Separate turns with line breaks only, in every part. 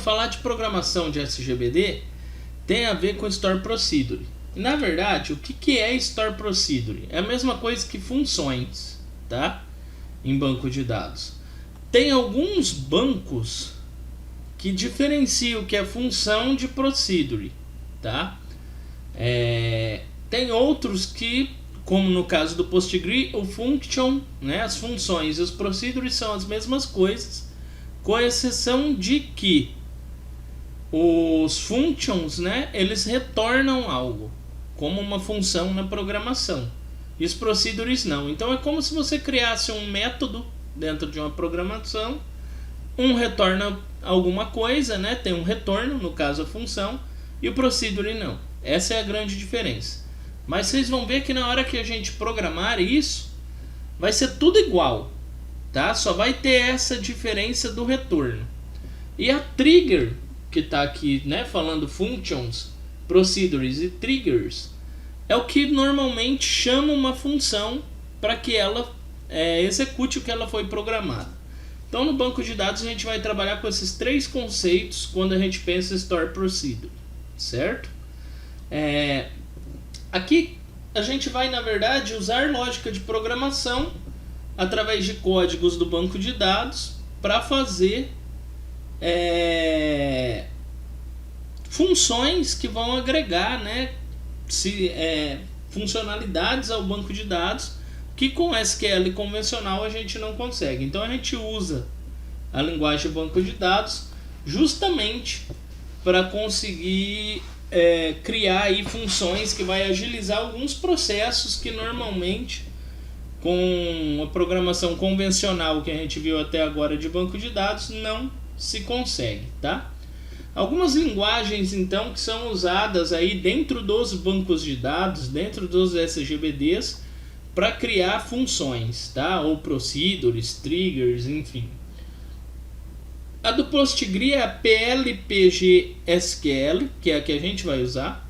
falar de programação de SGBD tem a ver com Store Procedure. Na verdade, o que é Store Procedure? É a mesma coisa que funções, tá? Em banco de dados. Tem alguns bancos que diferenciam o que é função de procedure, tá? Tem outros que, como no caso do PostgreSQL, o function, né, as funções e os procedures são as mesmas coisas, com exceção de que os functions, né, eles retornam algo, como uma função na programação, e os procedures não. Então é como se você criasse um método dentro de uma programação, um retorna alguma coisa, né, tem um retorno, no caso a função, e o procedure não. Essa é a grande diferença. Mas vocês vão ver que na hora que a gente programar isso, vai ser tudo igual, tá? Só vai ter essa diferença do retorno. E a trigger, que está aqui, né, falando functions, procedures e triggers, é o que normalmente chama uma função para que ela execute o que ela foi programada. Então no banco de dados a gente vai trabalhar com esses três conceitos quando a gente pensa em Store Procedure, certo? Aqui a gente vai, na verdade, usar lógica de programação através de códigos do banco de dados para fazer funções que vão agregar, né, funcionalidades ao banco de dados que com SQL convencional a gente não consegue. Então a gente usa a linguagem banco de dados justamente para conseguir criar aí funções que vai agilizar alguns processos que normalmente com a programação convencional que a gente viu até agora de banco de dados não se consegue, tá? Algumas linguagens então que são usadas aí dentro dos bancos de dados, dentro dos SGBDs, para criar funções, tá? Ou procedures, triggers, enfim. A do PostgreSQL é a PLPG-SQL, que é a que a gente vai usar.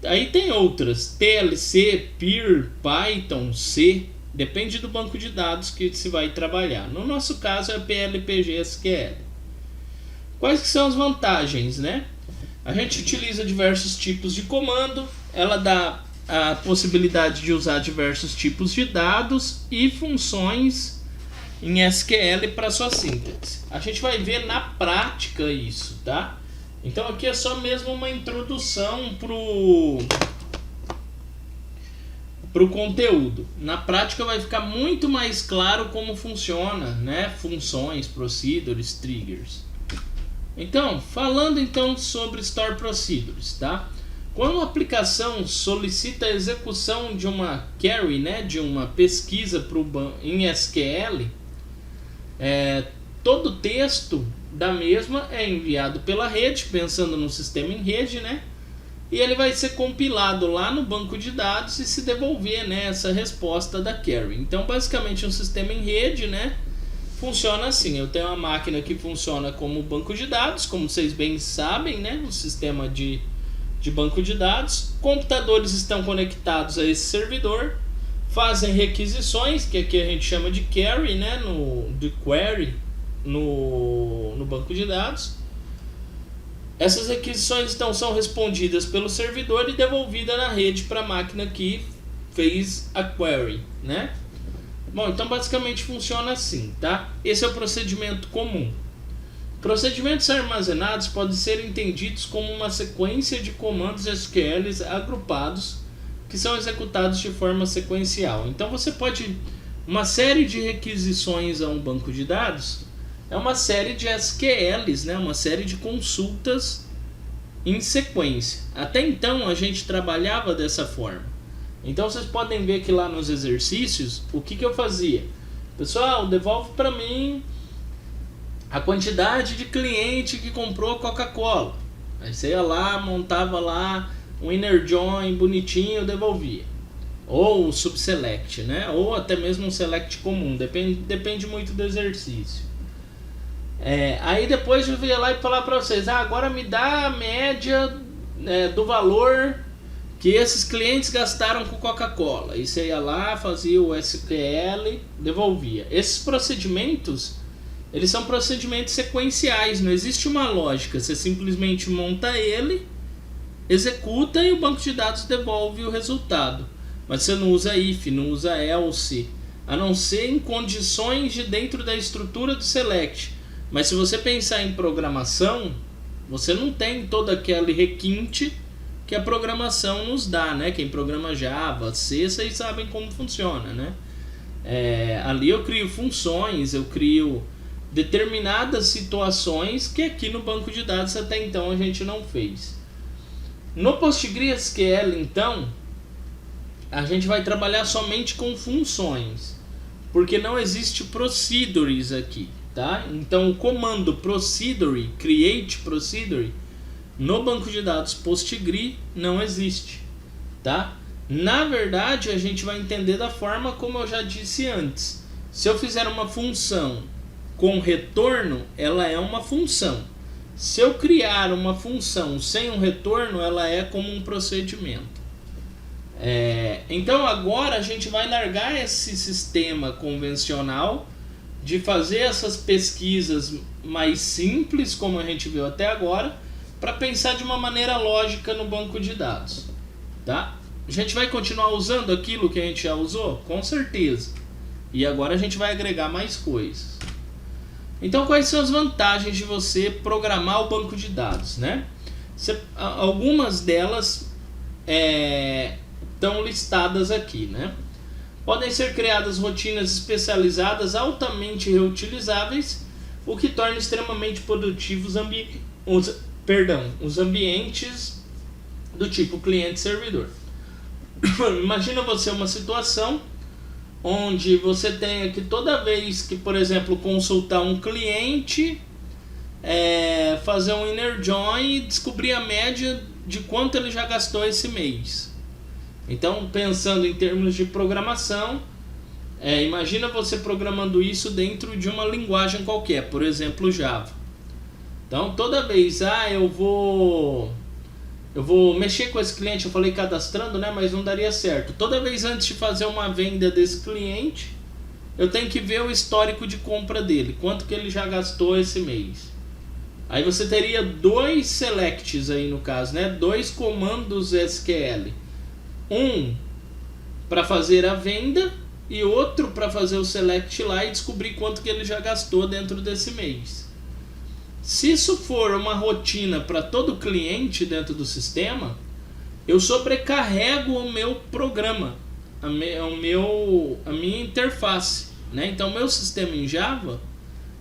Aí tem outras, TLC, PIR, Python, C, depende do banco de dados que se vai trabalhar. No nosso caso é a PLPG-SQL. Quais que são as vantagens, né? A gente utiliza diversos tipos de comando, ela dá a possibilidade de usar diversos tipos de dados e funções em SQL para sua síntese. A gente vai ver na prática isso, tá? Então aqui é só mesmo uma introdução pro conteúdo. Na prática vai ficar muito mais claro como funciona, né? Funções, procedures, triggers. Então, falando então sobre Store Procedures, tá? Quando a aplicação solicita a execução de uma query, né, de uma pesquisa em SQL, todo o texto da mesma é enviado pela rede, pensando no sistema em rede, né? E ele vai ser compilado lá no banco de dados e se devolver, né, essa resposta da query. Então, basicamente, um sistema em rede, né, funciona assim. Eu tenho uma máquina que funciona como banco de dados, como vocês bem sabem, né, um sistema de banco de dados. Computadores estão conectados a esse servidor, fazem requisições, que aqui a gente chama de query, né, de query no banco de dados. Essas requisições então são respondidas pelo servidor e devolvidas na rede para a máquina que fez a query, né? Bom, então basicamente funciona assim, tá? Esse é o procedimento comum. Procedimentos armazenados podem ser entendidos como uma sequência de comandos SQL agrupados que são executados de forma sequencial. Então você pode... Uma série de requisições a um banco de dados é uma série de SQLs, né? Uma série de consultas em sequência. Até então a gente trabalhava dessa forma. Então vocês podem ver que lá nos exercícios, o que eu fazia? Pessoal, devolve para mim a quantidade de cliente que comprou Coca-Cola. Aí você ia lá, montava lá um inner join bonitinho, devolvia. Ou subselect, né? Ou até mesmo um select comum, depende muito do exercício. Aí depois eu ia lá e falar para vocês, agora me dá a média do valor que esses clientes gastaram com Coca-Cola. E você ia lá, fazia o SQL, devolvia. Esses procedimentos, Eles são procedimentos sequenciais, não existe uma lógica. Você simplesmente monta ele, executa e o banco de dados devolve o resultado. Mas você não usa if, não usa else, a não ser em condições de dentro da estrutura do select. Mas se você pensar em programação, você não tem todo aquele requinte que a programação nos dá, né? Quem programa Java, C, vocês sabem como funciona, né? Ali eu crio funções, eu crio determinadas situações que aqui no banco de dados até então a gente não fez. No PostgreSQL, então, a gente vai trabalhar somente com funções, porque não existe procedures aqui, tá? Então o comando procedure, create procedure, no banco de dados Postgre não existe, tá? Na verdade, a gente vai entender da forma como eu já disse antes. Se eu fizer uma função com retorno, ela é uma função. Se eu criar uma função sem um retorno, ela é como um procedimento. Então agora a gente vai largar esse sistema convencional de fazer essas pesquisas mais simples, como a gente viu até agora, para pensar de uma maneira lógica no banco de dados, tá? A gente vai continuar usando aquilo que a gente já usou? Com certeza. E agora a gente vai agregar mais coisas. Então, quais são as vantagens de você programar o banco de dados, né? Algumas delas estão listadas aqui, né? Podem ser criadas rotinas especializadas altamente reutilizáveis, o que torna extremamente produtivos os ambientes do tipo cliente-servidor. Imagina você uma situação onde você tenha que toda vez que, por exemplo, consultar um cliente, fazer um inner join e descobrir a média de quanto ele já gastou esse mês. Então, pensando em termos de programação, imagina você programando isso dentro de uma linguagem qualquer, por exemplo, Java. Então, toda vez, eu vou mexer com esse cliente, eu falei cadastrando, né, mas não daria certo. Toda vez antes de fazer uma venda desse cliente, eu tenho que ver o histórico de compra dele, quanto que ele já gastou esse mês. Aí você teria dois selects aí no caso, né, dois comandos SQL. Um para fazer a venda e outro para fazer o select lá e descobrir quanto que ele já gastou dentro desse mês. Se isso for uma rotina para todo cliente dentro do sistema, eu sobrecarrego o meu programa, a minha interface, né? Então, meu sistema em Java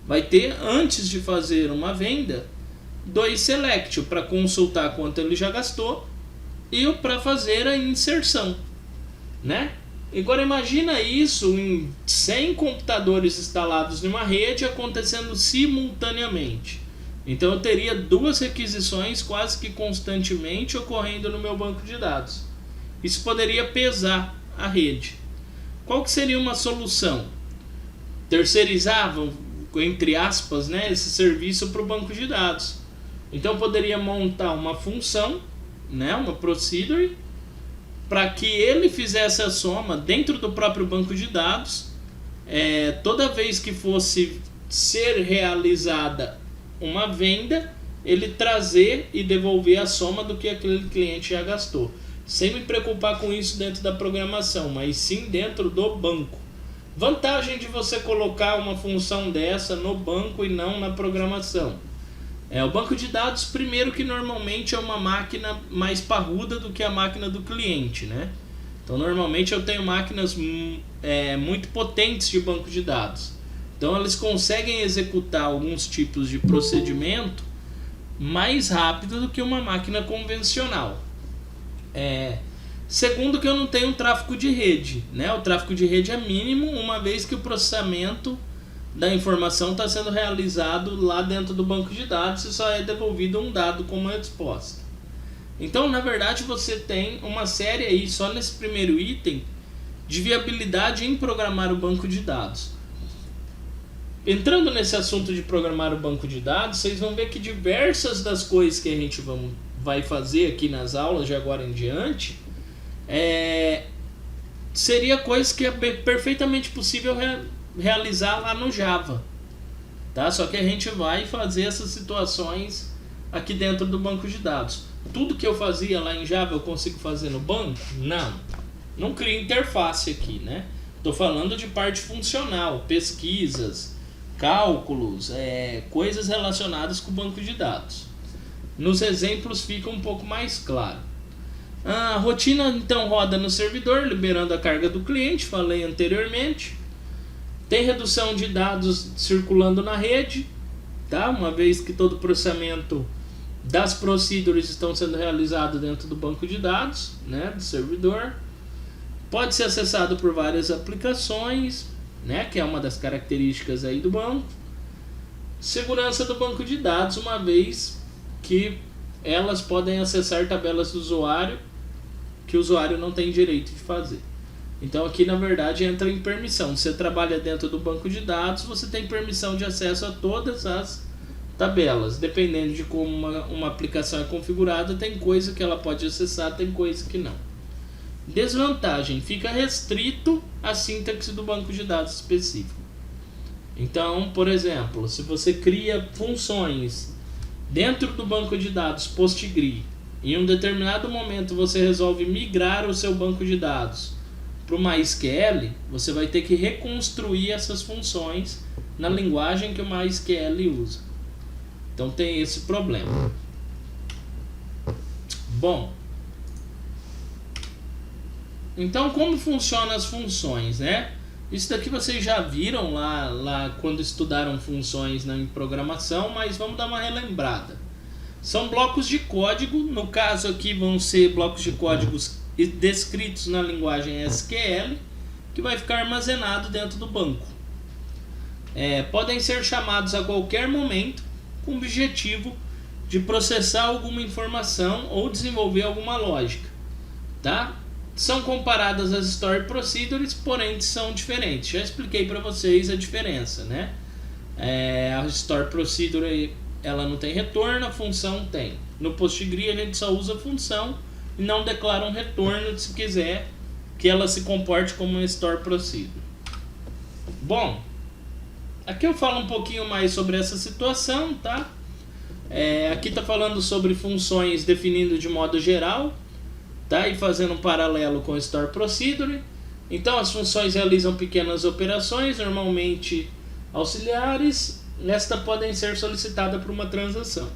vai ter, antes de fazer uma venda, dois select, para consultar quanto ele já gastou e o para fazer a inserção, né? Agora imagina isso em 100 computadores instalados numa rede acontecendo simultaneamente. Então eu teria duas requisições quase que constantemente ocorrendo no meu banco de dados. Isso poderia pesar a rede. Qual que seria uma solução? Terceirizar, entre aspas, né, esse serviço para o banco de dados. Então eu poderia montar uma função, né, uma procedure, para que ele fizesse a soma dentro do próprio banco de dados. Toda vez que fosse ser realizada uma venda, ele trazer e devolver a soma do que aquele cliente já gastou, sem me preocupar com isso dentro da programação, mas sim dentro do banco. Vantagem de você colocar uma função dessa no banco e não na programação. O banco de dados, primeiro, que normalmente é uma máquina mais parruda do que a máquina do cliente, né? Então normalmente eu tenho máquinas muito potentes de banco de dados. Então eles conseguem executar alguns tipos de procedimento mais rápido do que uma máquina convencional. Segundo, que eu não tenho tráfego de rede, né? O tráfego de rede é mínimo, uma vez que o processamento da informação está sendo realizado lá dentro do banco de dados e só é devolvido um dado como resposta. Então, na verdade, você tem uma série aí, só nesse primeiro item, de viabilidade em programar o banco de dados. Entrando nesse assunto de programar o banco de dados, vocês vão ver que diversas das coisas que a gente vai fazer aqui nas aulas de agora em diante, seria coisa que é perfeitamente possível realizar lá no Java. tá? Só que a gente vai fazer essas situações aqui dentro do banco de dados. Tudo que eu fazia lá em Java eu consigo fazer no banco? Não cria interface aqui, né? Estou falando de parte funcional, pesquisas, cálculos, coisas relacionadas com o banco de dados. Nos exemplos fica um pouco mais claro. A rotina então roda no servidor, liberando a carga do cliente, falei anteriormente. Tem redução de dados circulando na rede, tá? Uma vez que todo o processamento das procedures estão sendo realizado dentro do banco de dados, né, do servidor. Pode ser acessado por várias aplicações, né, que é uma das características aí do banco. Segurança do banco de dados, uma vez que elas podem acessar tabelas do usuário que o usuário não tem direito de fazer. Então aqui na verdade entra em permissão. Você trabalha dentro do banco de dados, você tem permissão de acesso a todas as tabelas. Dependendo de como uma aplicação é configurada, tem coisa que ela pode acessar, tem coisa que não. Desvantagem, fica restrito à sintaxe do banco de dados específico. Então, por exemplo, se você cria funções dentro do banco de dados PostgreSQL, em um determinado momento você resolve migrar o seu banco de dados para o MySQL, você vai ter que reconstruir essas funções na linguagem que o MySQL usa. Então tem esse problema. Bom, então como funcionam as funções, né? Isso daqui vocês já viram lá quando estudaram funções em programação, mas vamos dar uma relembrada. São blocos de código, no caso aqui vão ser blocos de códigos descritos na linguagem SQL, que vai ficar armazenado dentro do banco. Podem ser chamados a qualquer momento com o objetivo de processar alguma informação ou desenvolver alguma lógica, tá? São comparadas às Stored Procedures, porém são diferentes. Já expliquei para vocês a diferença, né? A Stored Procedure ela não tem retorno, a função tem. No PostgreSQL a gente só usa a função e não declara um retorno se quiser que ela se comporte como uma Stored Procedure. Bom, aqui eu falo um pouquinho mais sobre essa situação, tá? Aqui está falando sobre funções definindo de modo geral, tá? E fazendo um paralelo com o Store Procedure. Então as funções realizam pequenas operações, normalmente auxiliares. Estas podem ser solicitadas por uma transação.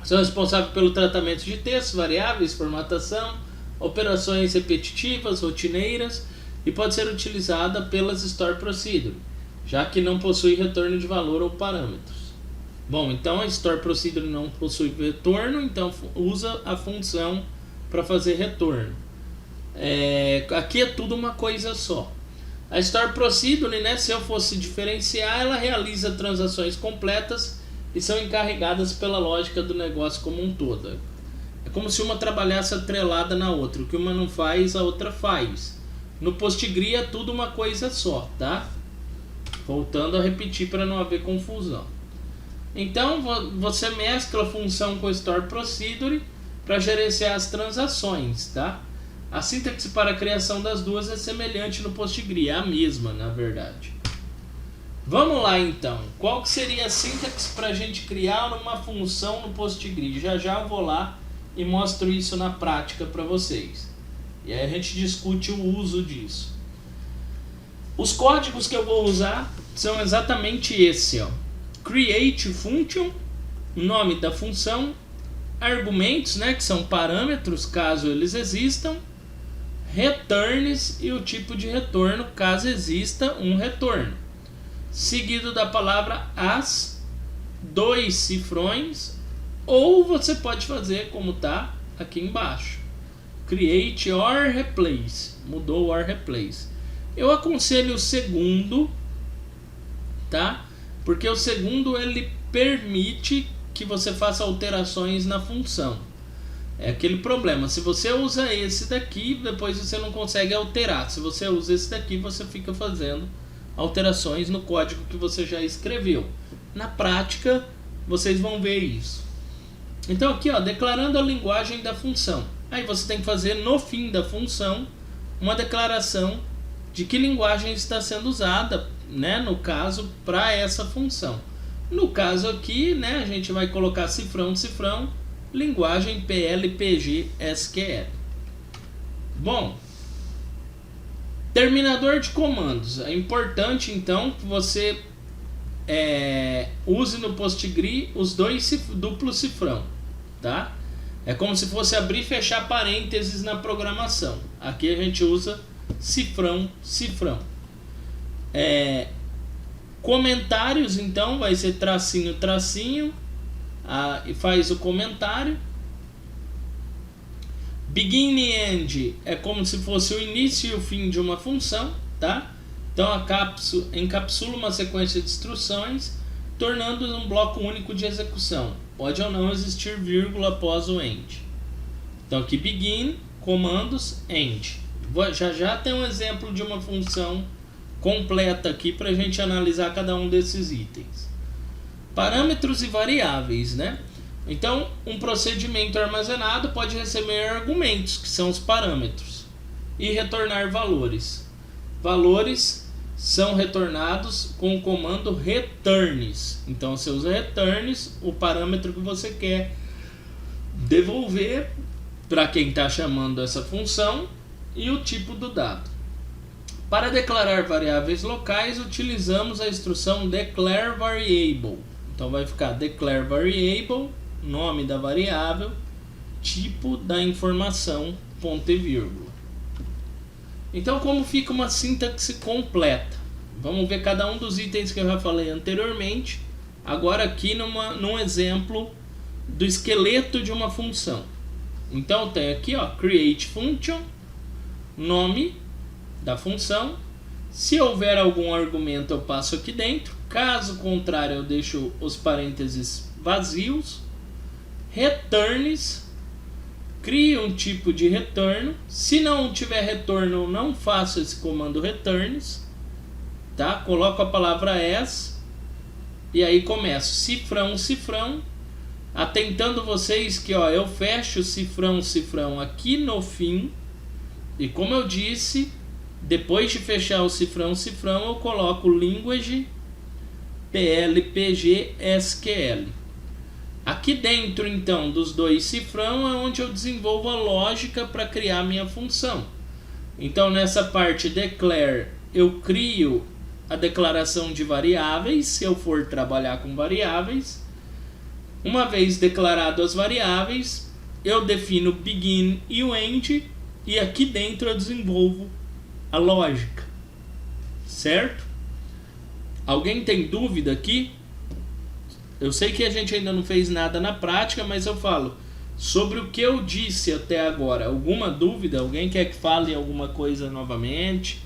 São responsáveis pelo tratamento de textos, variáveis, formatação, operações repetitivas, rotineiras, e pode ser utilizada pelas Store Procedure, já que não possui retorno de valor ou parâmetros. Bom, então a Store Procedure não possui retorno, então usa a função para fazer retorno. Aqui é tudo uma coisa só. A Store Procedure, né, se eu fosse diferenciar, ela realiza transações completas e são encarregadas pela lógica do negócio como um todo. É como se uma trabalhasse atrelada na outra. O que uma não faz, a outra faz. No PostgreSQL é tudo uma coisa só, tá? Voltando a repetir para não haver confusão. Então você mescla a função com a Store Procedure para gerenciar as transações, tá? A sintaxe para a criação das duas é semelhante no PostgreSQL, é a mesma, na verdade. Vamos lá então, qual que seria a sintaxe para a gente criar uma função no PostgreSQL? Já eu vou lá e mostro isso na prática para vocês. E aí a gente discute o uso disso. Os códigos que eu vou usar são exatamente esse, ó. Create function, nome da função, argumentos, né, que são parâmetros caso eles existam, returns e o tipo de retorno caso exista um retorno, seguido da palavra as, 2 cifrões, ou você pode fazer como está aqui embaixo, create or replace, mudou or replace. Eu aconselho o segundo, tá? Porque o segundo ele permite que você faça alterações na função. É aquele problema, se você usa esse daqui, depois você não consegue alterar. Se você usa esse daqui, você fica fazendo alterações no código que você já escreveu. Na prática, vocês vão ver isso. Então aqui, ó, declarando a linguagem da função. Aí você tem que fazer no fim da função uma declaração de que linguagem está sendo usada né, no caso, para essa função. No caso aqui, né, a gente vai colocar cifrão, linguagem PLPG SQL. Bom, terminador de comandos. É importante então que você use no PostgreSQL os dois duplo cifrão, tá? É como se fosse abrir e fechar parênteses na programação. Aqui a gente usa cifrão. Comentários, então, vai ser tracinho, e faz o comentário. Begin e end é como se fosse o início e o fim de uma função, tá? Então encapsula uma sequência de instruções, tornando um bloco único de execução. Pode ou não existir vírgula após o end. Então aqui begin, comandos, end. Já tem um exemplo de uma função completa aqui para a gente analisar cada um desses itens. Parâmetros e variáveis, né? Então, um procedimento armazenado pode receber argumentos, que são os parâmetros, e retornar valores. Valores são retornados com o comando returns. Então, você usa returns, o parâmetro que você quer devolver para quem está chamando essa função e o tipo do dado. Para declarar variáveis locais, utilizamos a instrução declare variable. Então, vai ficar declare variable, nome da variável, tipo da informação, ponto e vírgula. Então, como fica uma sintaxe completa? Vamos ver cada um dos itens que eu já falei anteriormente, agora aqui num exemplo do esqueleto de uma função. Então, tem aqui, ó, create function, nome da função. Se houver algum argumento, eu passo aqui dentro. Caso contrário, eu deixo os parênteses vazios. Returns, crio um tipo de retorno. Se não tiver retorno, eu não faço esse comando returns, tá? Coloco a palavra as e aí começo cifrão, atentando vocês que, ó, eu fecho cifrão aqui no fim, e como eu disse, depois de fechar o cifrão, eu coloco language PLPG SQL. Aqui dentro, então, dos dois cifrão é onde eu desenvolvo a lógica para criar minha função. Então, nessa parte declare, eu crio a declaração de variáveis, se eu for trabalhar com variáveis. Uma vez declarado as variáveis, eu defino o begin e o end, e aqui dentro eu desenvolvo a lógica, certo? Alguém tem dúvida aqui? Eu sei que a gente ainda não fez nada na prática, mas eu falo sobre o que eu disse até agora. Alguma dúvida? Alguém quer que fale alguma coisa novamente?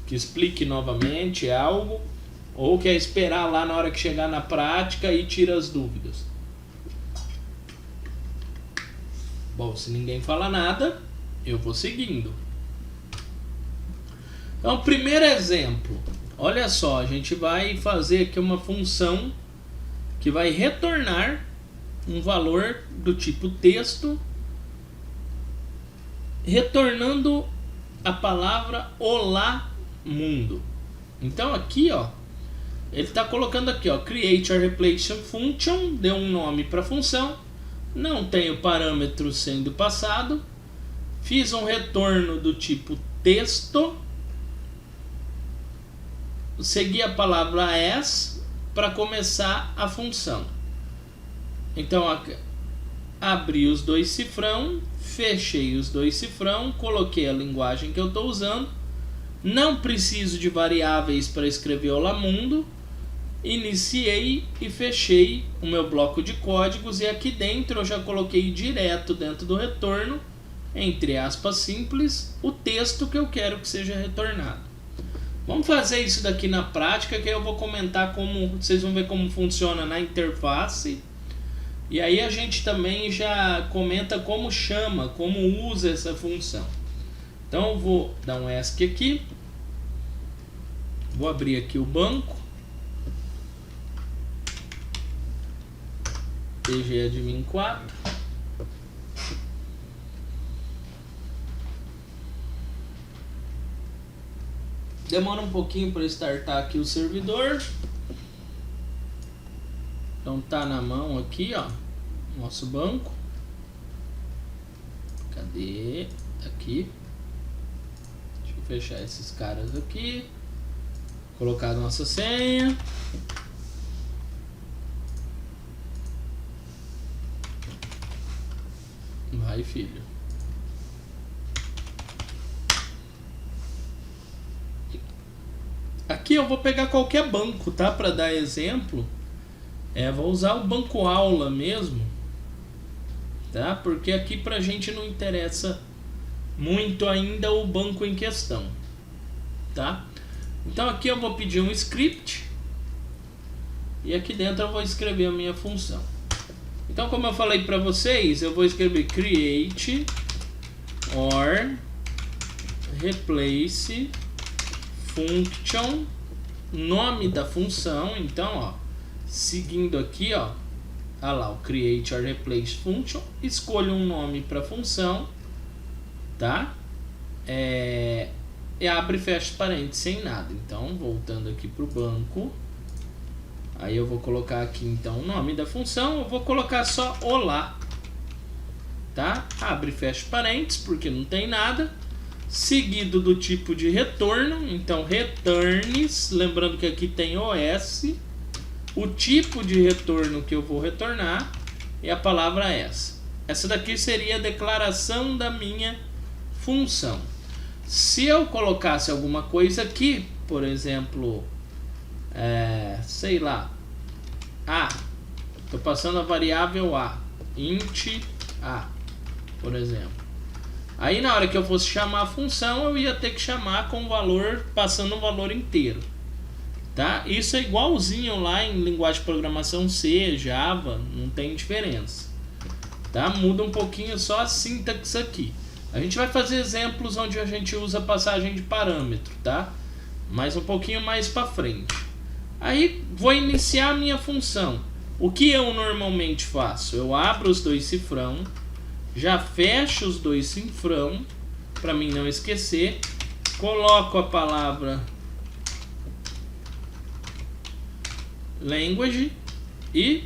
Que explique novamente algo? Ou quer esperar lá na hora que chegar na prática e tira as dúvidas? Bom, se ninguém fala nada, eu vou seguindo. Então, primeiro exemplo. Olha só, a gente vai fazer aqui uma função que vai retornar um valor do tipo texto, retornando a palavra olá mundo. Então aqui, ó, ele está colocando aqui, ó, create a replacement function, deu um nome para a função, não tem o parâmetro sendo passado, fiz um retorno do tipo texto, segui a palavra as para começar a função. Então, abri os dois cifrão, fechei os dois cifrão, coloquei a linguagem que eu estou usando, não preciso de variáveis para escrever olá mundo, iniciei e fechei o meu bloco de códigos, e aqui dentro eu já coloquei direto dentro do retorno, entre aspas simples, o texto que eu quero que seja retornado. Vamos fazer isso daqui na prática, que eu vou comentar como, vocês vão ver como funciona na interface. E aí a gente também já comenta como chama, como usa essa função. Então eu vou dar um ESC aqui. Vou abrir aqui o banco. pgadmin 4. Demora um pouquinho para startar aqui o servidor. Então tá na mão aqui, ó, nosso banco. Cadê? Aqui. Deixa eu fechar esses caras aqui. Colocar a nossa senha. Vai, filho. Aqui eu vou pegar qualquer banco, tá? Para dar exemplo. Vou usar o banco aula mesmo, tá? Porque aqui pra gente não interessa muito ainda o banco em questão, tá? Então aqui eu vou pedir um script e aqui dentro eu vou escrever a minha função. Então, como eu falei para vocês, eu vou escrever create or replace function, nome da função. Então, ó, seguindo aqui, ó, lá o create or replace function, escolho um nome para função, tá? E abre e fecha parênteses sem nada. Então, voltando aqui pro banco, aí eu vou colocar aqui então o nome da função, eu vou colocar só olá, tá? Abre e fecha parênteses porque não tem nada, seguido do tipo de retorno, então returns, lembrando que aqui tem OS, o tipo de retorno que eu vou retornar é a palavra essa. Essa daqui seria a declaração da minha função. Se eu colocasse alguma coisa aqui, por exemplo, sei lá, estou passando a variável a, int a, por exemplo. Aí na hora que eu fosse chamar a função, eu ia ter que chamar com o valor, passando o valor inteiro. Tá? Isso é igualzinho lá em linguagem de programação C, Java, não tem diferença. Tá? Muda um pouquinho só a sintaxe aqui. A gente vai fazer exemplos onde a gente usa passagem de parâmetro, tá? Mas um pouquinho mais para frente. Aí vou iniciar a minha função. O que eu normalmente faço? Eu abro os dois cifrão, já fecho os dois cifrão, para mim não esquecer, coloco a palavra language e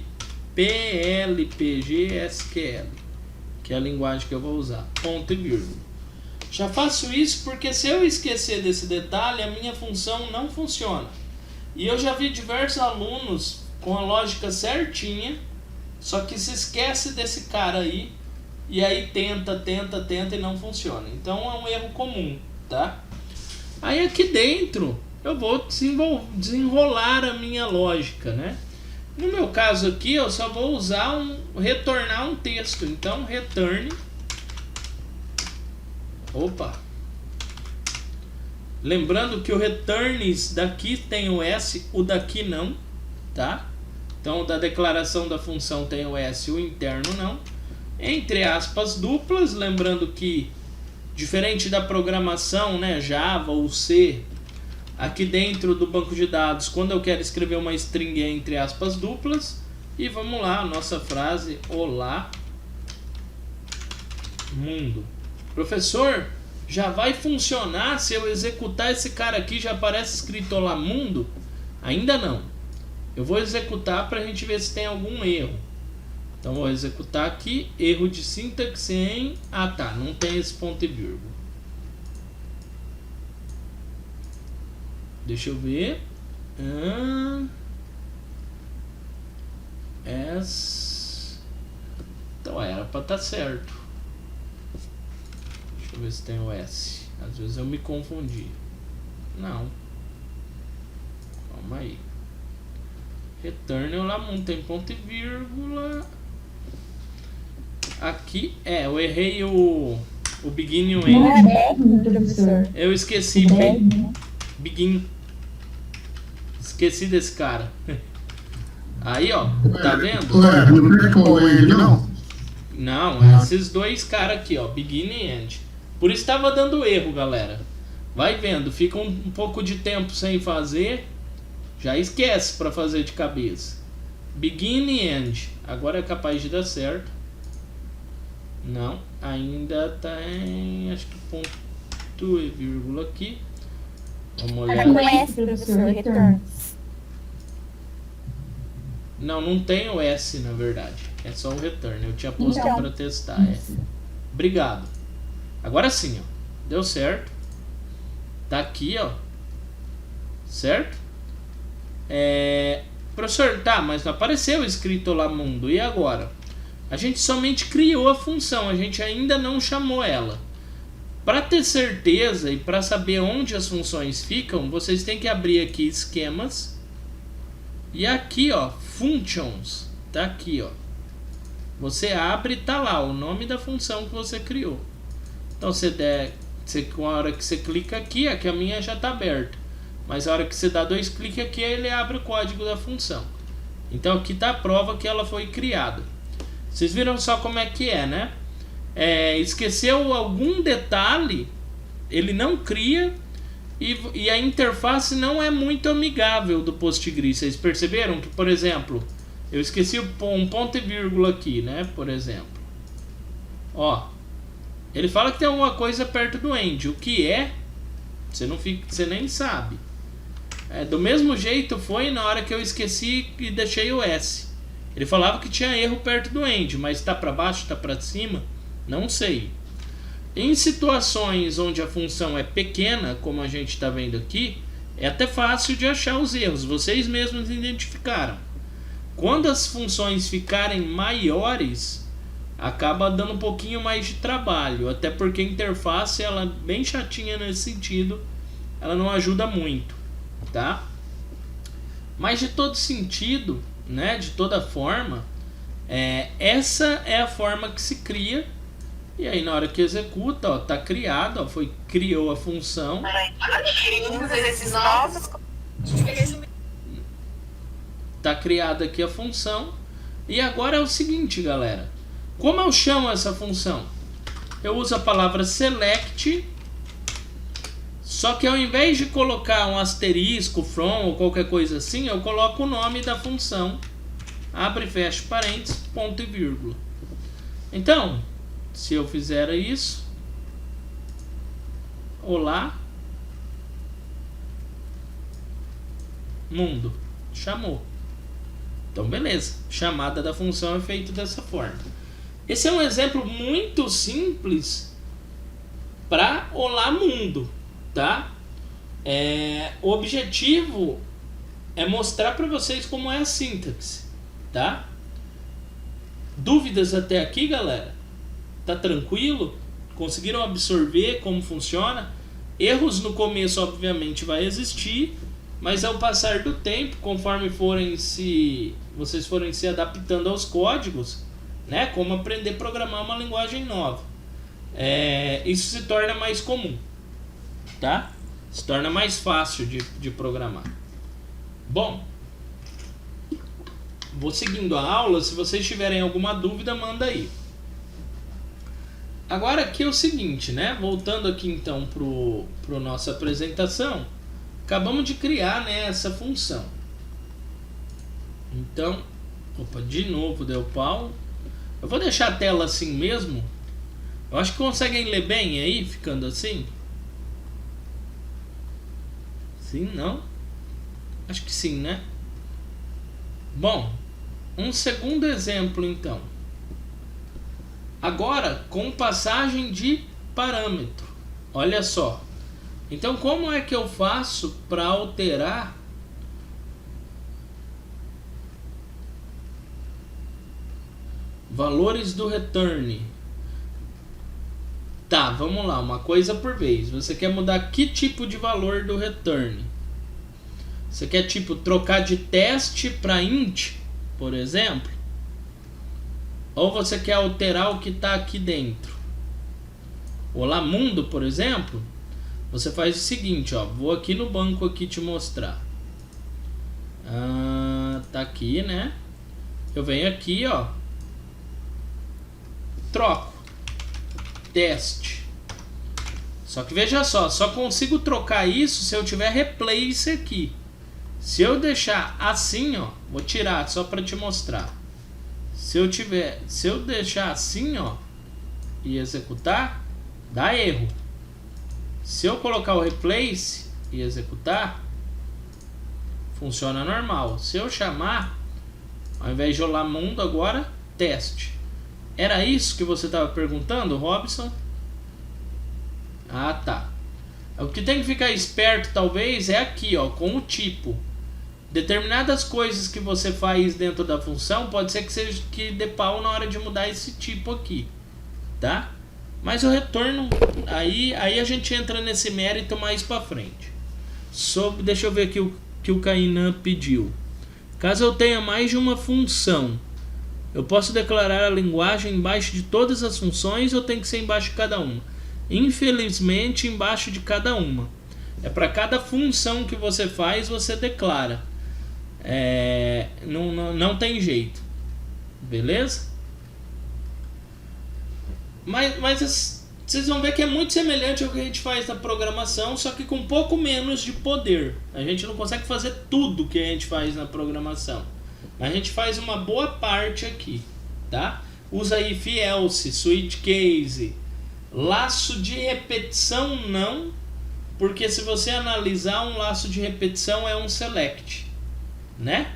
PLPGSQL, que é a linguagem que eu vou usar, ponto e vírgula. Já faço isso porque se eu esquecer desse detalhe, a minha função não funciona. E eu já vi diversos alunos com a lógica certinha, só que se esquece desse cara aí, e aí tenta e não funciona. Então é um erro comum, tá? Aí aqui dentro eu vou desenrolar a minha lógica, né? No meu caso aqui, eu só vou usar retornar um texto. Então, return. Opa! Lembrando que o returns daqui tem o S, o daqui não, tá? Então, o da declaração da função tem o S, o interno não. Entre aspas duplas, lembrando que, diferente da programação, né, Java ou C, aqui dentro do banco de dados, quando eu quero escrever uma string é entre aspas duplas. E vamos lá, a nossa frase, olá mundo. Professor, já vai funcionar se eu executar esse cara aqui, já aparece escrito olá mundo? Ainda não. Eu vou executar para a gente ver se tem algum erro. Então vou executar aqui, erro de sintaxe em... não tem esse ponto e vírgula. Deixa eu ver. Então era para estar certo. Deixa eu ver se tem o S. Às vezes eu me confundi. Não. Calma aí. Return lá não tem ponto e vírgula. Aqui eu errei o begin e o end.
Professor.
Eu esqueci begin. Esqueci desse cara. Aí, ó, tá vendo?
Não tem o end, não?
Não, esses dois caras aqui, ó, begin e end. Por isso tava dando erro, galera. Vai vendo, fica um pouco de tempo sem fazer, já esquece para fazer de cabeça. Begin e end. Agora é capaz de dar certo. Não, ainda tá em, acho que ponto e vírgula aqui. Vamos
Tá
olhar.
com S, professor, return.
Não tem o S, na verdade. É só o return. Eu tinha posto
Então.
para testar. Obrigado. Agora sim, ó. Deu certo. Tá aqui, ó. Certo? Professor, tá, mas não apareceu escrito lá mundo. E agora? A gente somente criou a função. A gente ainda não chamou ela. Para ter certeza e para saber onde as funções ficam, vocês têm que abrir aqui esquemas. E aqui, ó, functions. Tá aqui, ó. Você abre e tá lá o nome da função que você criou. Então, com a hora que você clica aqui, a minha já está aberta. Mas a hora que você dá 2 cliques aqui, ele abre o código da função. Então, aqui está a prova que ela foi criada. Vocês viram só como é que é, né? Esqueceu algum detalhe, ele não cria e a interface não é muito amigável do Postgres. Vocês perceberam que, por exemplo, eu esqueci um ponto e vírgula aqui, né? Por exemplo, ó, ele fala que tem alguma coisa perto do end. O que é? Você nem sabe. Do mesmo jeito foi na hora que eu esqueci e deixei o S. Ele falava que tinha erro perto do end, mas está para baixo, está para cima? Não sei. Em situações onde a função é pequena, como a gente está vendo aqui, é até fácil de achar os erros. Vocês mesmos identificaram. Quando as funções ficarem maiores, acaba dando um pouquinho mais de trabalho, até porque a interface ela é bem chatinha nesse sentido, ela não ajuda muito, tá? Mas de todo sentido, né, de toda forma, essa é a forma que se cria. E aí na hora que executa, ó, tá criado, ó, criou a função. Tá criada aqui a função. E agora é o seguinte, galera. Como eu chamo essa função? Eu uso a palavra select. Só que ao invés de colocar um asterisco, from ou qualquer coisa assim, eu coloco o nome da função. Abre e fecha parênteses, ponto e vírgula. Então, se eu fizer isso, olá, mundo, chamou. Então, beleza. Chamada da função é feita dessa forma. Esse é um exemplo muito simples para olá, mundo, tá? O objetivo é mostrar para vocês como é a sintaxe, tá? Dúvidas até aqui, galera? Tá tranquilo? Conseguiram absorver como funciona? Erros no começo, obviamente, vai existir, mas ao passar do tempo, conforme vocês forem se adaptando aos códigos, né? Como aprender a programar uma linguagem nova, isso se torna mais comum, tá? Se torna mais fácil de programar. Bom, vou seguindo a aula. Se vocês tiverem alguma dúvida, manda aí. Agora aqui é o seguinte, né? Voltando aqui então pro nossa apresentação, acabamos de criar, né, essa função. Então, de novo deu pau. Eu vou deixar a tela assim mesmo. Eu acho que conseguem ler bem aí, ficando assim. Sim, não? Acho que sim, né? Bom, um segundo exemplo então. Agora, com passagem de parâmetro. Olha só. Então, como é que eu faço para alterar valores do return? Tá, vamos lá, uma coisa por vez. Você quer mudar que tipo de valor do return? Você quer tipo trocar de teste para int, por exemplo? Ou você quer alterar o que está aqui dentro? Olá mundo, por exemplo, você faz o seguinte, ó, vou aqui no banco aqui te mostrar. Tá aqui, né? Eu venho aqui, ó, troco teste. Só que veja só consigo trocar isso se eu tiver replace aqui. Se eu deixar assim, ó, vou tirar só para te mostrar. Se eu deixar assim, ó, e executar, dá erro. Se eu colocar o replace, e executar, funciona normal. Se eu chamar, ao invés de olá mundo, agora teste. Era isso que você estava perguntando, Robson? Ah, tá. O que tem que ficar esperto talvez é aqui, ó, com o tipo. Determinadas coisas que você faz dentro da função pode ser que seja que dê pau na hora de mudar esse tipo aqui, tá? Mas o retorno, aí a gente entra nesse mérito mais para frente. Deixa eu ver aqui o que o Kainan pediu. Caso eu tenha mais de uma função, eu posso declarar a linguagem embaixo de todas as funções ou tem que ser embaixo de cada uma? Infelizmente, embaixo de cada uma. É para cada função que você faz, você declara. Não tem jeito. Beleza? Mas vocês vão ver que é muito semelhante ao que a gente faz na programação, só que com um pouco menos de poder. A gente não consegue fazer tudo que a gente faz na programação, mas a gente faz uma boa parte aqui, tá? Usa if else, switch case, laço de repetição não, porque se você analisar um laço de repetição é um select, né?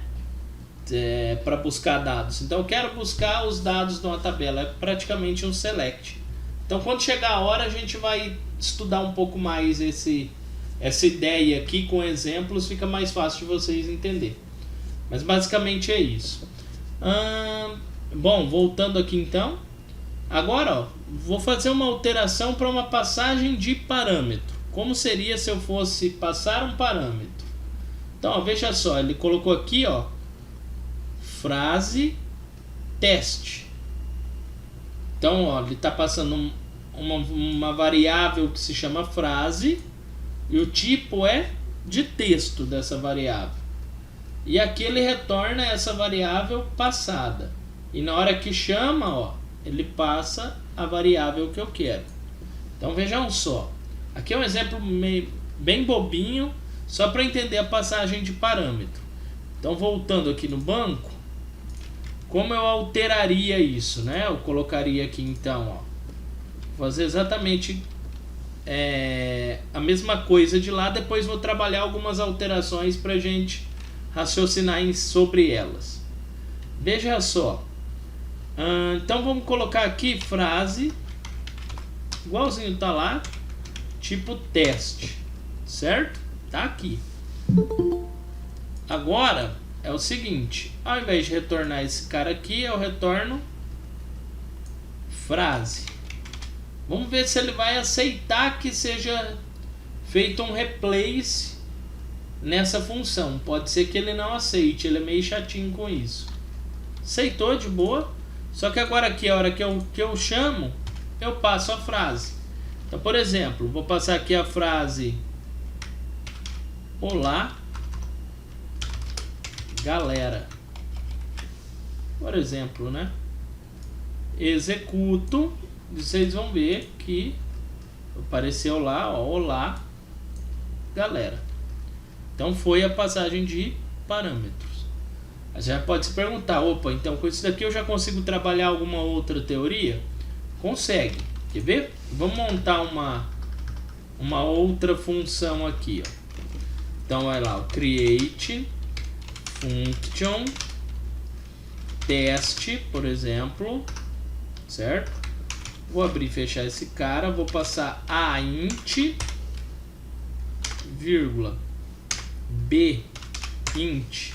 Para buscar dados. Então eu quero buscar os dados de uma tabela, é praticamente um select. Então quando chegar a hora a gente vai estudar um pouco mais essa ideia aqui com exemplos, fica mais fácil de vocês entenderem. Mas basicamente é isso. Bom, voltando aqui então. Agora, ó, vou fazer uma alteração para uma passagem de parâmetro. Como seria se eu fosse passar um parâmetro? Então, ó, veja só, ele colocou aqui, ó, frase teste. Então, ó, ele está passando uma variável que se chama frase e o tipo é de texto dessa variável. E aqui ele retorna essa variável passada. E na hora que chama, ó, ele passa a variável que eu quero. Então vejam só. Aqui é um exemplo bem bobinho, só para entender a passagem de parâmetro. Então voltando aqui no banco, como eu alteraria isso, né? Eu colocaria aqui então, ó, fazer exatamente a mesma coisa de lá. Depois vou trabalhar algumas alterações para a gente raciocinar sobre elas. Veja só. Então vamos colocar aqui frase, igualzinho tá lá, tipo teste, certo? Tá aqui. Agora é o seguinte, ao invés de retornar esse cara aqui, eu retorno frase. Vamos ver se ele vai aceitar que seja feito um replace nessa função. Pode ser que ele não aceite, ele é meio chatinho com isso. Aceitou de boa. Só que agora aqui, a hora que eu chamo, eu passo a frase. Então, por exemplo, vou passar aqui a frase olá, galera. Por exemplo, né? Executo. Vocês vão ver que apareceu lá, ó, olá, galera. Então foi a passagem de parâmetros. A gente pode se perguntar, opa, então com isso daqui eu já consigo trabalhar alguma outra teoria? Consegue. Quer ver? Vamos montar uma outra função aqui, ó. Então vai lá, o create function teste, por exemplo, certo? Vou abrir e fechar esse cara, vou passar a int, vírgula, b int,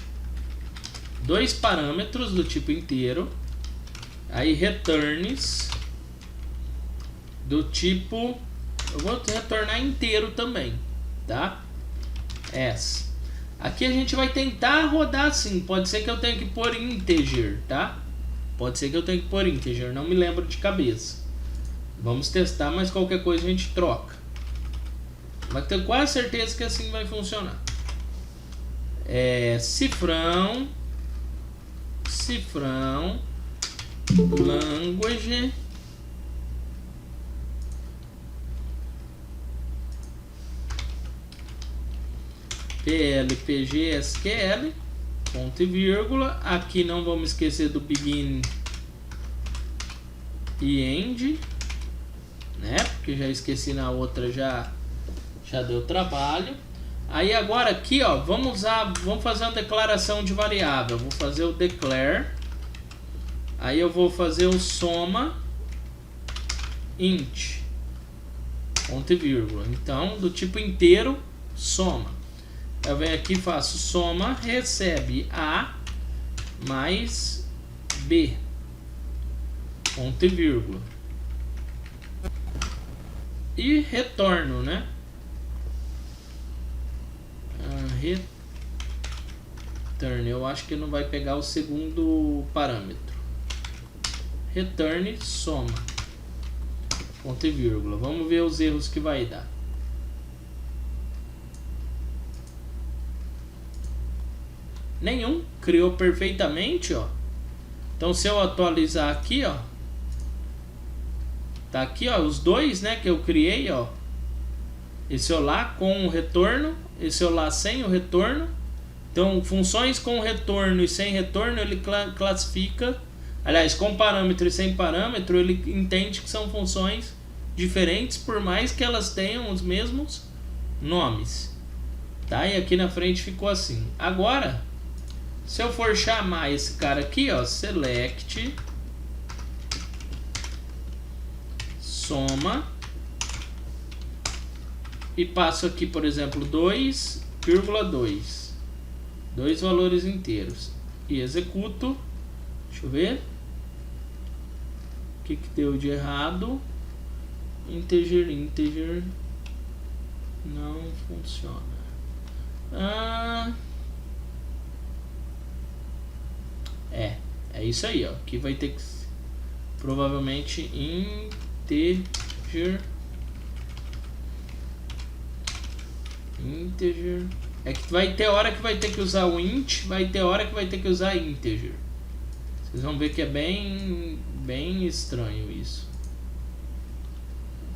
dois parâmetros do tipo inteiro, aí returns do tipo, eu vou retornar inteiro também, tá? Essa. Aqui a gente vai tentar rodar assim, pode ser que eu tenha que pôr integer, tá? Pode ser que eu tenha que pôr integer, não me lembro de cabeça. Vamos testar, mas qualquer coisa a gente troca. Mas tenho quase certeza que assim vai funcionar. Cifrão language PLPG SQL ponto e vírgula. Aqui não vamos esquecer do begin e end, né? Porque já esqueci na outra, já deu trabalho. Aí agora aqui, ó, vamos fazer uma declaração de variável. Vou fazer o declare. Aí eu vou fazer o soma int, ponto e vírgula. Então, do tipo inteiro, soma. Eu venho aqui e faço soma, recebe A mais B, ponto e vírgula. E retorno, né? Return, eu acho que não vai pegar o segundo parâmetro. Return, soma, ponto e vírgula. Vamos ver os erros que vai dar. Nenhum, criou perfeitamente, ó. Então se eu atualizar aqui, ó, tá aqui, ó, os dois, né, que eu criei, ó. Esse olá com o retorno, esse olá sem o retorno. Então, funções com retorno e sem retorno, ele classifica. Aliás, com parâmetro e sem parâmetro, ele entende que são funções diferentes, por mais que elas tenham os mesmos nomes. Tá? E aqui na frente ficou assim. Agora, se eu for chamar esse cara aqui, ó, select soma, e passo aqui, por exemplo, 2,2, dois valores inteiros, e executo. Deixa eu ver o que deu de errado. Integer não funciona. É isso aí, ó. Aqui vai ter que provavelmente integer. É que vai ter hora que vai ter que usar o int, vai ter hora que vai ter que usar integer. Vocês vão ver que é bem estranho isso.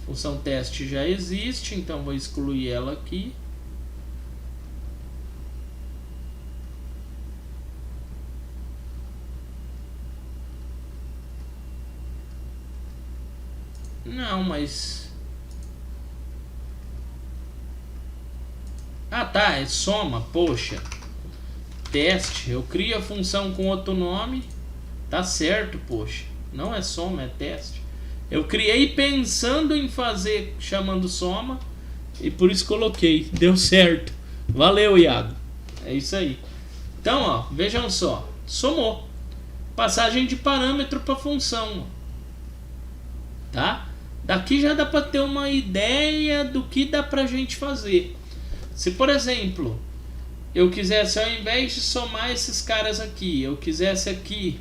A função teste já existe, então vou excluir ela aqui. Não, mas... Ah, tá, é soma, poxa. Teste, eu crio a função com outro nome. Tá certo, poxa. Não é soma, é teste. Eu criei pensando em fazer chamando soma, e por isso coloquei. Deu certo. Valeu, Iago. É isso aí. Então, ó, vejam só. Somou. Passagem de parâmetro para função. Tá? Daqui já dá para ter uma ideia do que dá pra gente fazer. Se, por exemplo, eu quisesse, ao invés de somar esses caras aqui, eu quisesse aqui,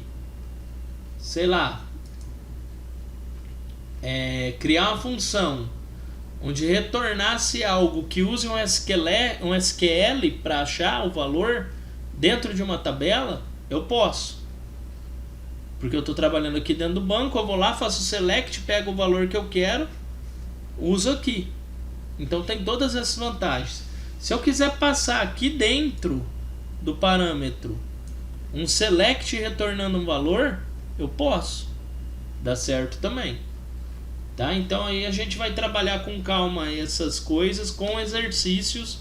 sei lá, criar uma função onde retornasse algo que use um SQL para achar o valor dentro de uma tabela, eu posso. Porque eu estou trabalhando aqui dentro do banco, eu vou lá, faço select, pego o valor que eu quero, uso aqui. Então tem todas essas vantagens. Se eu quiser passar aqui dentro do parâmetro um select retornando um valor, eu posso. Dá certo também. Tá? Então aí a gente vai trabalhar com calma essas coisas, com exercícios,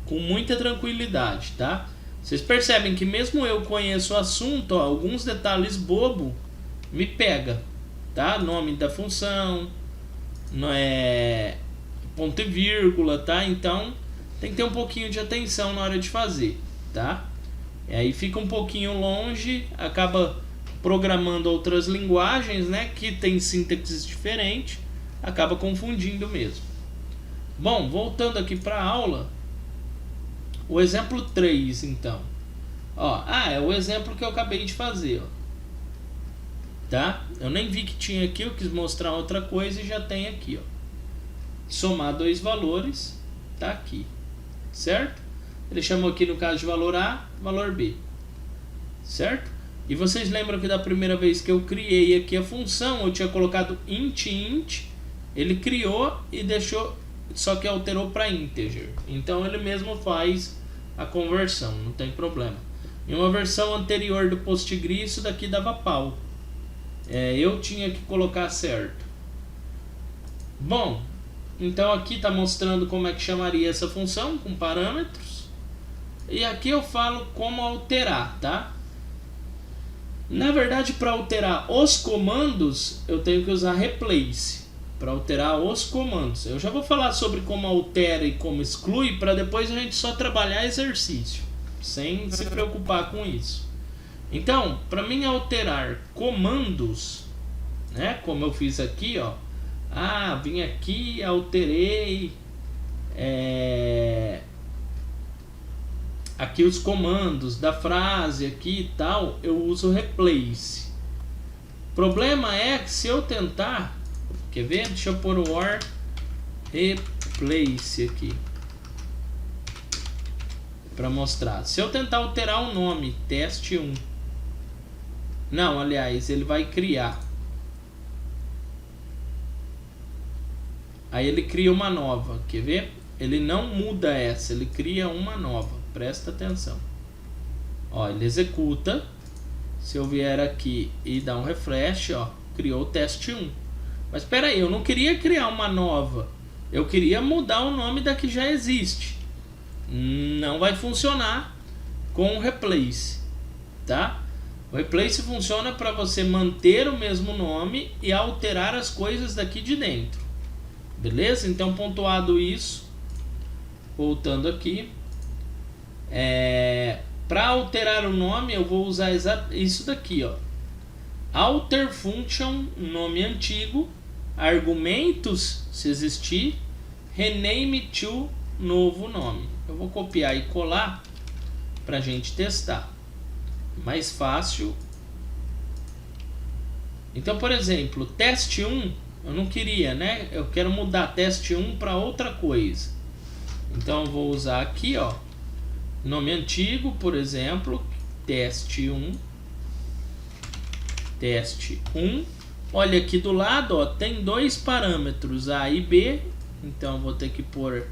com muita tranquilidade, tá? Vocês percebem que mesmo eu conheço o assunto, ó, alguns detalhes bobo me pega, tá? Nome da função, não é ponto e vírgula, tá? Então tem que ter um pouquinho de atenção na hora de fazer, tá? E aí fica um pouquinho longe, acaba programando outras linguagens, né, que tem sintaxes diferentes, acaba confundindo mesmo. Bom, voltando aqui para a aula, o exemplo 3, então. Ó, é o exemplo que eu acabei de fazer, ó. Tá? Eu nem vi que tinha aqui, eu quis mostrar outra coisa e já tem aqui, ó. Somar dois valores, tá aqui. Certo? Ele chamou aqui no caso de valor A, valor B. Certo? E vocês lembram que da primeira vez que eu criei aqui a função, eu tinha colocado int, ele criou e deixou, só que alterou para integer. Então ele mesmo faz a conversão, não tem problema. Em uma versão anterior do Postgre, isso daqui dava pau. Eu tinha que colocar certo. Bom, Então aqui está mostrando como é que chamaria essa função, com parâmetros. E aqui eu falo como alterar, tá? Na verdade, para alterar os comandos, eu tenho que usar replace. Para alterar os comandos. Eu já vou falar sobre como altera e como exclui, para depois a gente só trabalhar exercício, sem se preocupar com isso. Então, para mim alterar comandos, né, como eu fiz aqui, ó. Vim aqui, alterei aqui os comandos da frase aqui e tal, eu uso replace. O problema é que se eu tentar, quer ver? Deixa eu pôr o or replace aqui para mostrar. Se eu tentar alterar o nome teste1, não, aliás, ele vai criar. Aí ele cria uma nova, quer ver? Ele não muda essa, ele cria uma nova. Presta atenção. Ó, ele executa. Se eu vier aqui e dar um refresh, ó, criou o teste1. Mas espera aí, eu não queria criar uma nova. Eu queria mudar o nome da que já existe. Não vai funcionar com o replace, tá? O replace funciona para você manter o mesmo nome e alterar as coisas daqui de dentro. Beleza? Então, pontuado isso, voltando aqui, para alterar o nome eu vou usar isso daqui, ó. Alter function, nome antigo, argumentos, se existir, rename to, novo nome. Eu vou copiar e colar para a gente testar. Mais fácil. Então, por exemplo, teste1, eu não queria, né? Eu quero mudar teste1 para outra coisa. Então eu vou usar aqui, ó, nome antigo, por exemplo, teste1. Teste1. Olha aqui do lado, ó, tem dois parâmetros, A e B. Então eu vou ter que pôr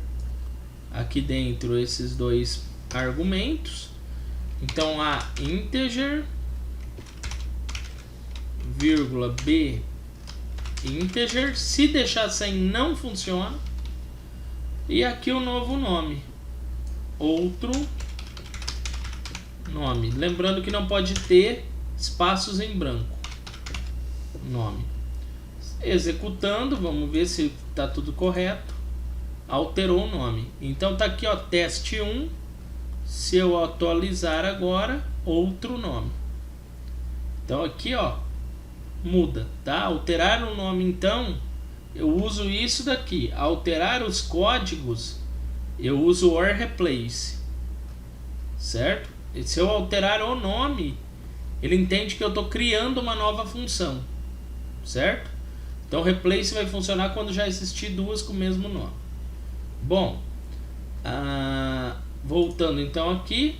aqui dentro esses dois argumentos. Então A integer, vírgula B integer. Se deixar sem não funciona. E aqui o novo nome, outro nome, lembrando que não pode ter espaços em branco. Nome. Executando, vamos ver se está tudo correto. Alterou o nome. Então tá aqui, ó, teste1. Se eu atualizar agora, outro nome. Então aqui, ó, muda, tá? Alterar o nome, então eu uso isso daqui. Alterar os códigos, eu uso o or replace, certo? E se eu alterar o nome, ele entende que eu estou criando uma nova função, certo? Então replace vai funcionar quando já existir duas com o mesmo nome. Bom, voltando então aqui,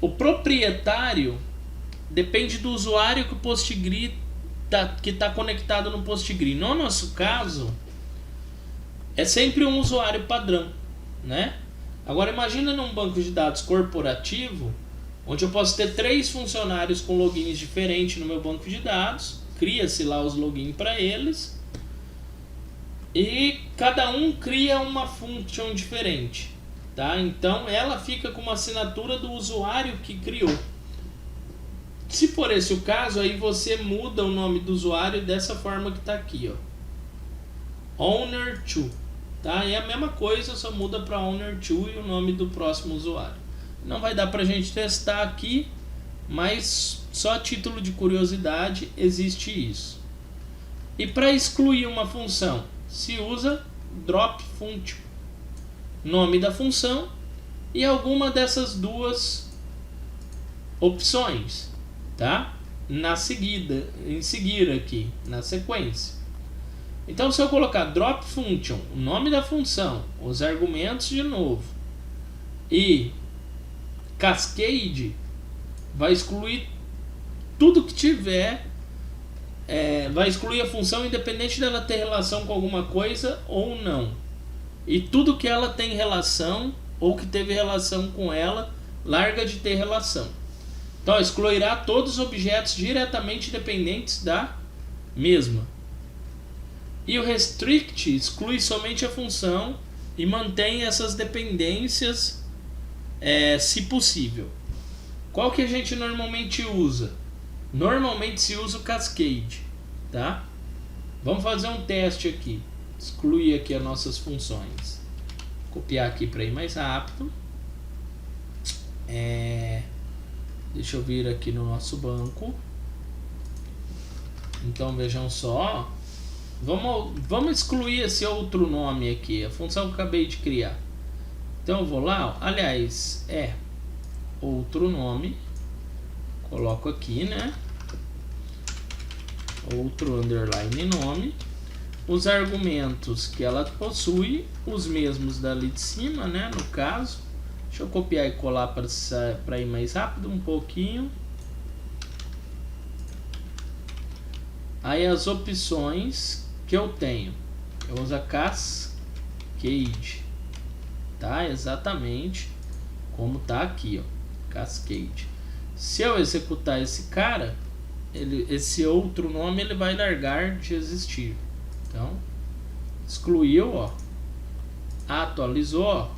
o proprietário depende do usuário que o Postgre que está conectado no Postgre. No nosso caso, é sempre um usuário padrão, né? Agora imagina num banco de dados corporativo, onde eu posso ter 3 funcionários com logins diferentes no meu banco de dados, cria-se lá os logins para eles, e cada um cria uma function diferente, tá? Então ela fica com uma assinatura do usuário que criou. Se for esse o caso, aí você muda o nome do usuário dessa forma que está aqui, ó. Owner2, tá? É a mesma coisa, só muda para Owner2 e o nome do próximo usuário. Não vai dar para a gente testar aqui, mas só a título de curiosidade existe isso. E para excluir uma função, se usa drop function, nome da função e alguma dessas duas opções, tá? Em seguida aqui, na sequência. Então se eu colocar drop function, o nome da função, os argumentos de novo, e cascade, vai excluir tudo que tiver, vai excluir a função independente dela ter relação com alguma coisa ou não. E tudo que ela tem relação ou que teve relação com ela, larga de ter relação. Então excluirá todos os objetos diretamente dependentes da mesma. E o restrict exclui somente a função e mantém essas dependências se possível. Qual que a gente normalmente usa? Normalmente se usa o cascade, tá? Vamos fazer um teste aqui. Excluir aqui as nossas funções. Copiar aqui para ir mais rápido. Deixa eu vir aqui no nosso banco. Então vejam só. Vamos excluir esse outro nome aqui, a função que eu acabei de criar. Então eu vou lá, aliás, outro nome. Coloco aqui, né? Outro underline nome. Os argumentos que ela possui, os mesmos dali de cima, né? No caso, deixa eu copiar e colar para ir mais rápido um pouquinho. Aí as opções que eu tenho, eu uso a cascade, tá? Exatamente como tá aqui, ó, cascade. Se eu executar esse cara, esse outro nome ele vai largar de existir. Então, excluiu, ó, atualizou, ó,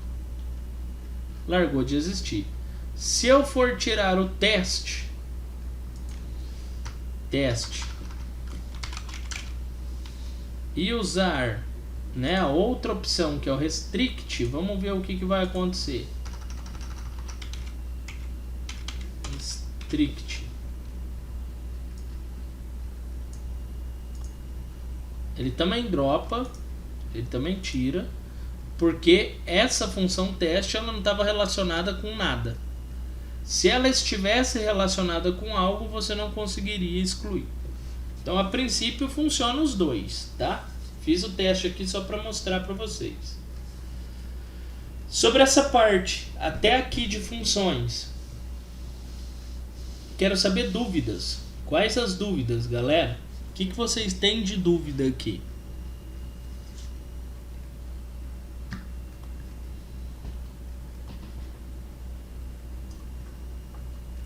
largou de existir. Se eu for tirar o teste e usar, né, a outra opção que é o restrict, vamos ver o que vai acontecer. Restrict. Ele também dropa, ele também tira, porque essa função teste ela não estava relacionada com nada. Se ela estivesse relacionada com algo, você não conseguiria excluir. Então, a princípio, funciona os dois, tá? Fiz o teste aqui só para mostrar para vocês. Sobre essa parte, até aqui de funções, quero saber dúvidas. Quais as dúvidas, galera? O que vocês têm de dúvida aqui?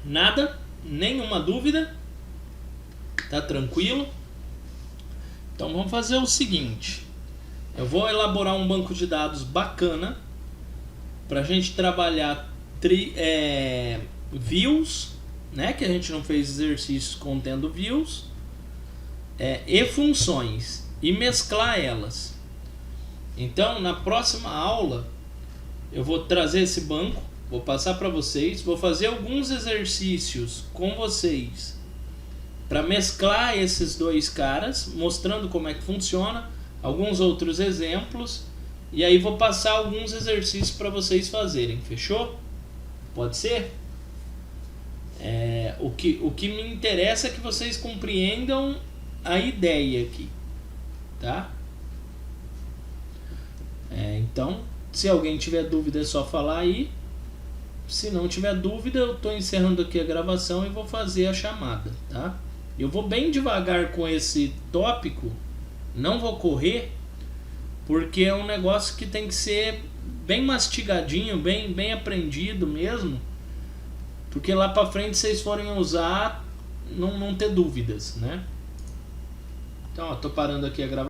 Nada? Nenhuma dúvida? Tá tranquilo? Então vamos fazer o seguinte. Eu vou elaborar um banco de dados bacana para a gente trabalhar views, né? Que a gente não fez exercícios contendo views. E funções e mesclar elas. Então na próxima aula eu vou trazer esse banco, vou passar para vocês, vou fazer alguns exercícios com vocês para mesclar esses dois caras, mostrando como é que funciona, alguns outros exemplos, e aí vou passar alguns exercícios para vocês fazerem, fechou? Pode ser? O que me interessa é que vocês compreendam a ideia aqui, tá? Então, se alguém tiver dúvida é só falar aí. Se não tiver dúvida, eu estou encerrando aqui a gravação e vou fazer a chamada, tá? Eu vou bem devagar com esse tópico, não vou correr, porque é um negócio que tem que ser bem mastigadinho, bem aprendido mesmo, porque lá para frente vocês forem usar, não ter dúvidas, né? Então, ó, tô parando aqui a gravação.